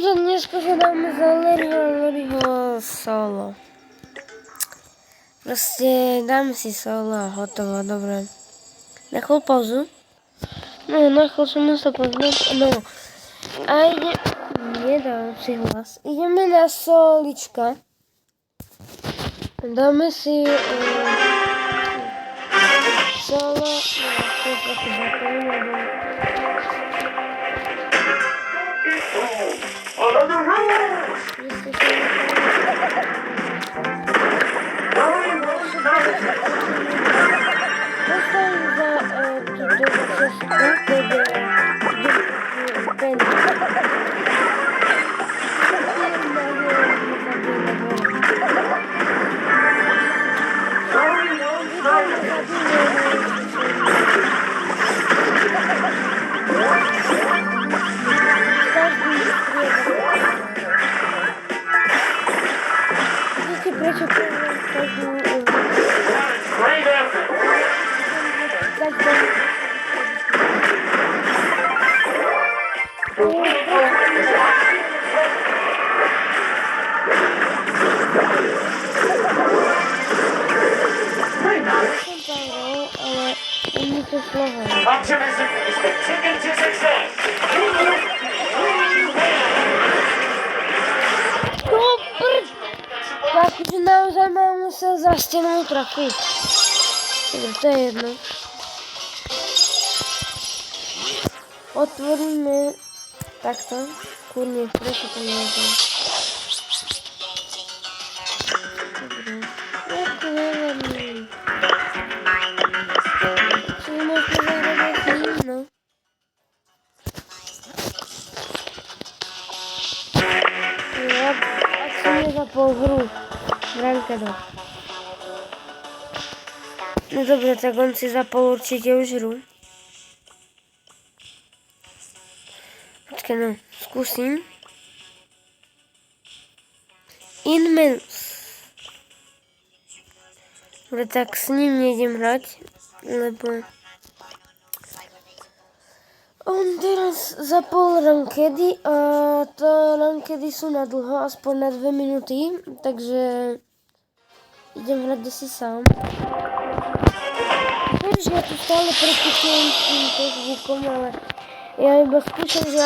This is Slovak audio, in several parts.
Takže dneska sa dáme za Larryho solo. Proste dáme si solo a hotovo, dobre. Na chvíľu pauzu. No, na chvíľu som sa poznať. No. A ide... Nedám si hlas. Ideme na solička. Dáme si... solo... No, to je Optimism is the ticket to success. Takže naozaj mám musel za stenou trafiť. Dobre, to je jedno. Otvoríme takto. Kurne, prečo to nejde? Dobre. Ja to neviem. Čo môžeme zahrať s ním, no? Ja som nezapol hru. Branka do. No dobre, tak on si zapol určite už hru. Počkaj, no, skúsim. In menus. Dobre, tak s ním nejdem hrať, lebo... On teraz zapol rankedy a to rankedy sú na dlho, aspoň na 2 minúty, takže idem hrať si sám. Vieš, ja tu stále prepisujem s týmto zvukom, ale ja iba skúšam, že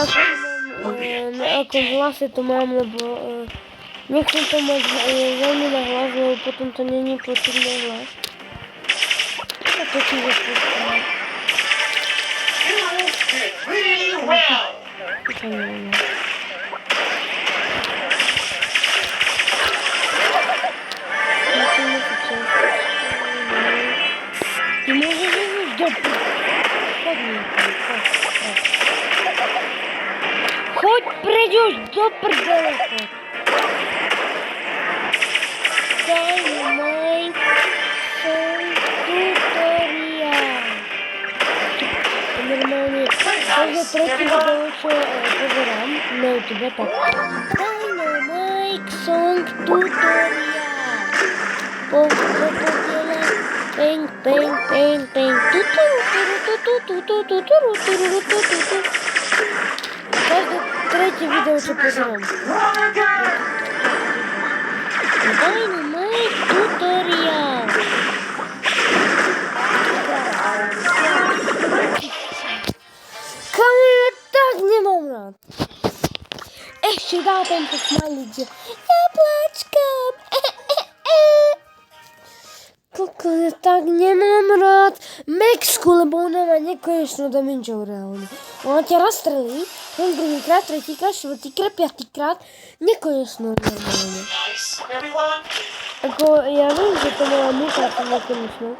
na akom hlase to mám, lebo nechcem to mať veľmi na hlas, lebo potom to není počuť na hlas. A to si zaspúšam. Really well. Ty môžeš ísť do prdele. Choď preď už do prdele. Dynamite Song Tutorial. Normálne, takže tretí video, čo pozerám na YouTube, tak Dynamite Song Tutorial. Po diele peng, peng, peng, peng, každé tretie video, čo pozerám. Dynamite Tutorial. Kamu ja tak nemám rád. Ešte dá tento smajlik, že ja plačkám. Koko, ja tak nemám rád Maxku, lebo ona má nekonečnú damageov reálne. Ona ťa rastrelí, druhýkrát, tretíkrát, štvrtýkrát, piatýkrát, nekonečnú normálne. Ako, ja viem, že to má mutáciu nekonečnú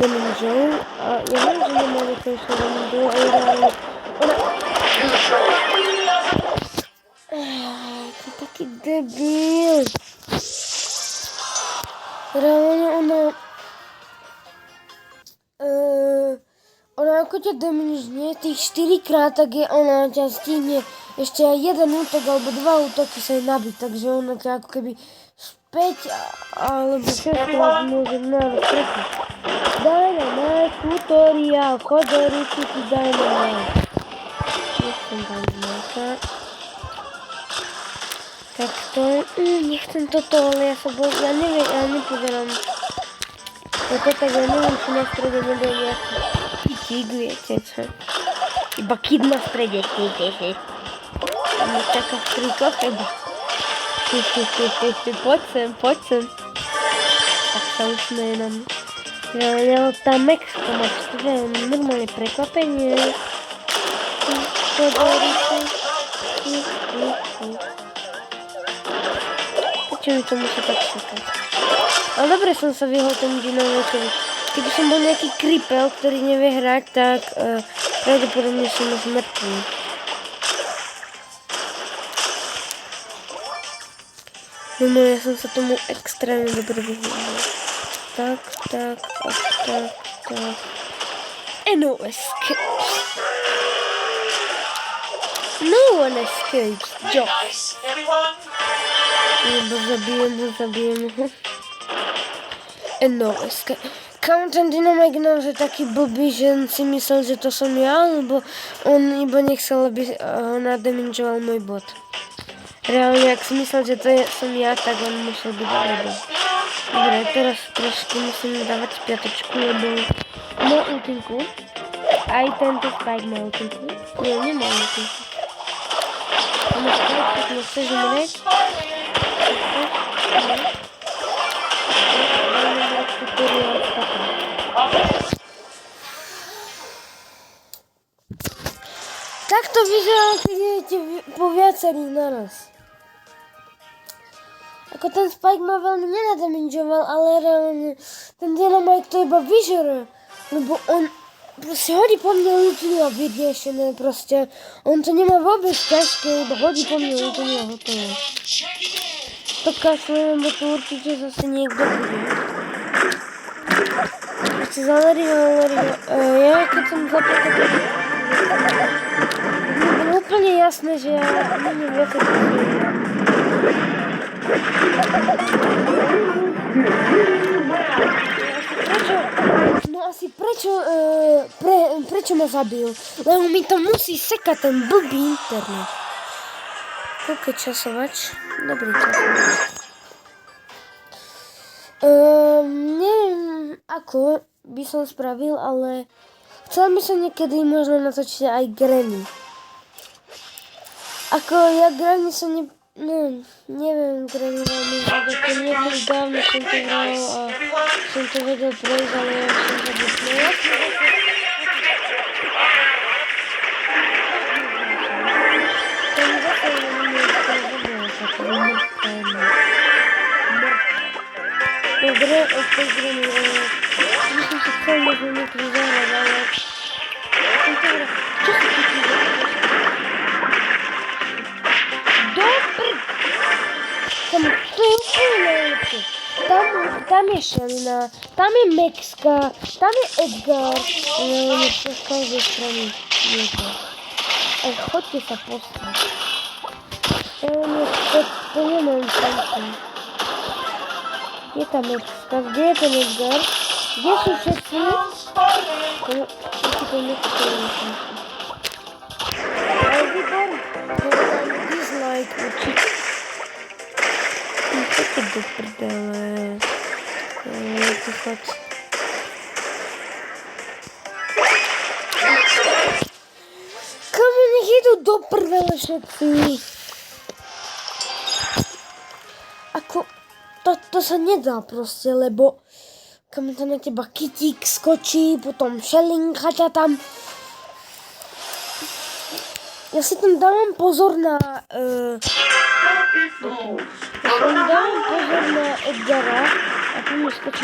damageov, a ja viem, že nemá nekonečnú damageov, ale reálne ona... To je taký debil. Reálne ona ako ťa damažne tých 4 krát, tak je ona ťa stihne ešte aj jeden útok alebo 2 útoky sa jej nabiť, takže ona ťa ako keby späť alebo 6 krát môže naraz prepiť. Dynamite Tutorial, chod do ruky si Dynamite. Nechcem Dynamite. Tak to, nechcem toto, ale ja neviem, ja nepozerám. Toto tak ja neviem, či na strede nebude nejaký kytík, viete čo? Iba kid na strede, Tam je taká v kríkoch, iba. Poď sem. Tak sa usmeje na mňa. Ja tá Mexka má normálne prekvapenie. Prečo mi to musí tak sekať? Ale dobre som sa vyhol tomu dynamikovi. Keby som bol nejaký kripel, ktorý nevie hrať, tak pravdepodobne som už mŕtvý. No ja som sa tomu extrémne dobre vyhľadal. Tak. And no escapes. No one escapes, Josh. Nice, everyone. Iba zabijem ho. And no escape. Kam ten Dynamite že taký blbý, že si myslel, že to som ja, alebo on iba nechcel, aby ho nadamageoval môj bot. Reálne, ak si myslel, že to som ja, tak on musel byť blbý. Dobre, teraz trošku musím dávať spiatočku, lebo má ultinku. Aj tento Spike má ultinku. Nie, nemá ultinku. Má Spike, tak nechceš umrieť. Tak to vyzerá, keď idete po viacerých naraz. Ako ten Spike ma veľmi nenadamageoval, ale reálne ten Dynamite to iba vyžere. Lebo on proste hodí po mne ultinu a vyriešené proste. On to nemá vôbec ťažké, iba hodí po mne ultinu a hotovo. To kašlem, lebo to určite zase niekto bude. Proste zalerio. Ja keď som zapletol, bolo úplne jasné, že ja neviem viacej prečo ma zabil? Lebo mi to musí sekať ten blbý internet. Koľko časovač? Dobrý časovač. Neviem, ako by som spravil, ale chcel by som niekedy možno natočiť aj Granny. Ako ja Granny som neviem Granny veľmi hrať, ako niekedy dávno som to hral a som to vedel prejsť, ale ja som zabudol. Tam zase dobre, od tej Granny, myslím si chcel možno niekedy zahrať, ale som to hral. Čo si ty zahrať? To je úplne najlepšie. Tam je Shelina, tam je Mexka, tam je Edgar. Neviem, čo z každej strany je to. Choďte sa postrať. To nemám šancu. Je tam Mexka, kde je ten Edgar? Kde sú všetci? To nechcem šancu. Ale výbor, to je tam dislike určite. Čo do prdele? Tichoč. Kamu nech idú do prdele všetci? Ako, to sa nedá proste, lebo kamu tam na teba kytík skočí, potom šelinka ťa tam. Ja si tam dávam pozor na Edgara a tu mi skočí.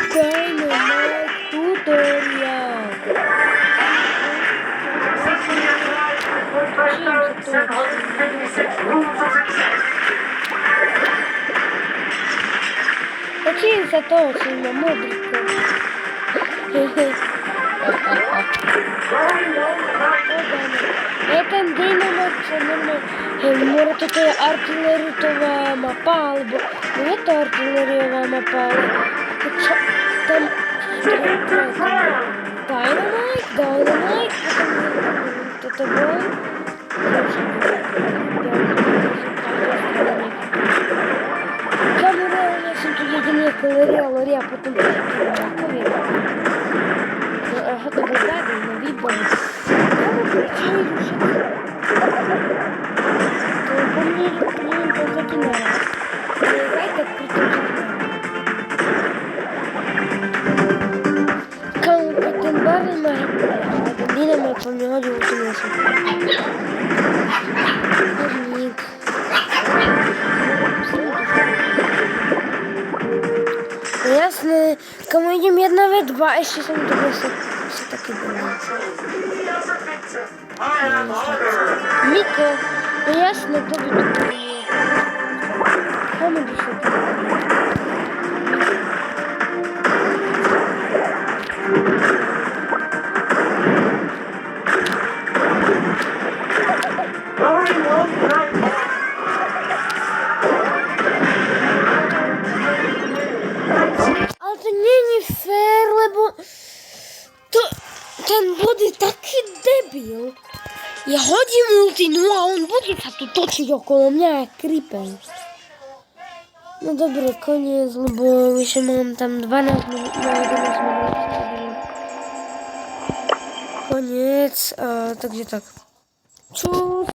Dynamite tutorial. Učím sa toho, čo má modrýko. Je ten Dynamite, čo normálne, more toto je artileritová mapa, alebo je to artileriová mapa, ale čo tam Dynamite? тобою. Камера у нас тут єдине колорія, потім кові. Готово далі на відео. Я виключаю вже. Помню, закинула. Давайте Катенбарі на Динами помігали училися. Ник. Ясно. Кому їм 1v2, а ще сам тобі все таки було. Ніко, ясно, тобі тут. Кому більше Але то не фер, бо ten буде такий дебіл. Я годі мульти, ну а он буде тут точить около мене, як кріпер. Ну добре, конець, бо ще мам там 12 минут, на 11 минут. Конець, так же так. Чус.